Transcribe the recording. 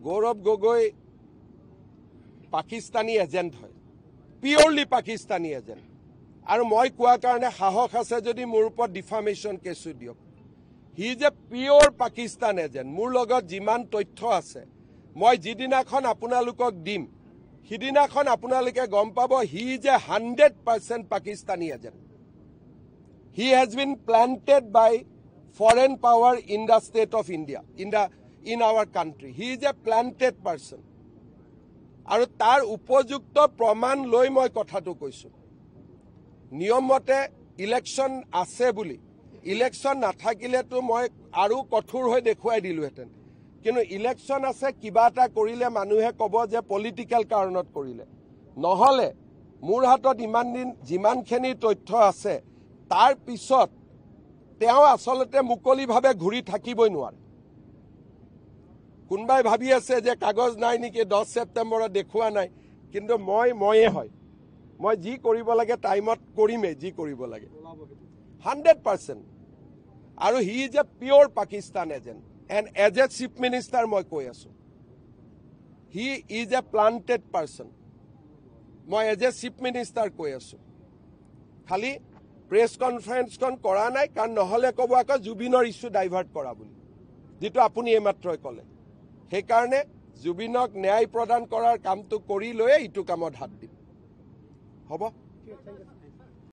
Gaurav Gogoi Pakistani agent হয়, purely Pakistani agent. আৰু মই কোৱা কাৰণে সাহস আছে যদি মোৰ ওপৰত ডিফামেশ্যন কেছো দিয়ক। He is a pure Pakistan agent. মোৰ লগত যিমান তথ্য আছে মই যিদিনাখন আপোনালোকক দিম সিদিনাখন আপোনালোকে গম পাব he is a 100% Pakistani agent. He has been planted by foreign power in the state of India, in our country. He is a planted person. আৰু তাৰ উপযুক্ত প্ৰমাণ লৈ মই কথাটো কৈছোঁ। নিয়মমতে ইলেকশ্যন আছে বুলি, ইলেকশ্যন নাথাকিলেতো মই আৰু কঠোৰ হৈ দেখুৱাই দিলোহেঁতেন। কিন্তু ইলেকশ্যন আছে, কিবা এটা কৰিলে মানুহে ক'ব যে পলিটিকেল কাৰণত কৰিলে। নহ'লে মোৰ হাতত ইমান দিন যিমানখিনি তথ্য আছে তাৰ পিছত তেওঁ আচলতে মুকলিভাৱে ঘূৰি থাকিবই নোৱাৰে। কোনোবাই ভাবি আছে যে কাগজ নাই নেকি, 10 ছেপ্টেম্বৰত দেখুওৱা নাই, কিন্তু ময়ে হয়। মই যি কৰিব লাগে টাইমত কৰিমেই, যি কৰিব লাগে 100%। আৰু he is a pure Pakistan agent. And as a chief minister মই কৈ আছোঁ, he is a planted person. মই এজ এ চিফ মিনিষ্টাৰ কৈ আছোঁ। খালি প্ৰেছ কনফাৰেন্সখন কৰা নাই, কাৰণ নহ'লে ক'ব আকৌ জুবিনৰ ইছ্যু ডাইভাৰ্ট কৰা বুলি, যিটো আপুনি এইমাত্ৰই ক'লে। সেইকাৰণে জুবিনক ন্যায় প্ৰদান কৰাৰ কামটো কৰি লৈয়ে ইটো কামত হাত দিম। হ'ব।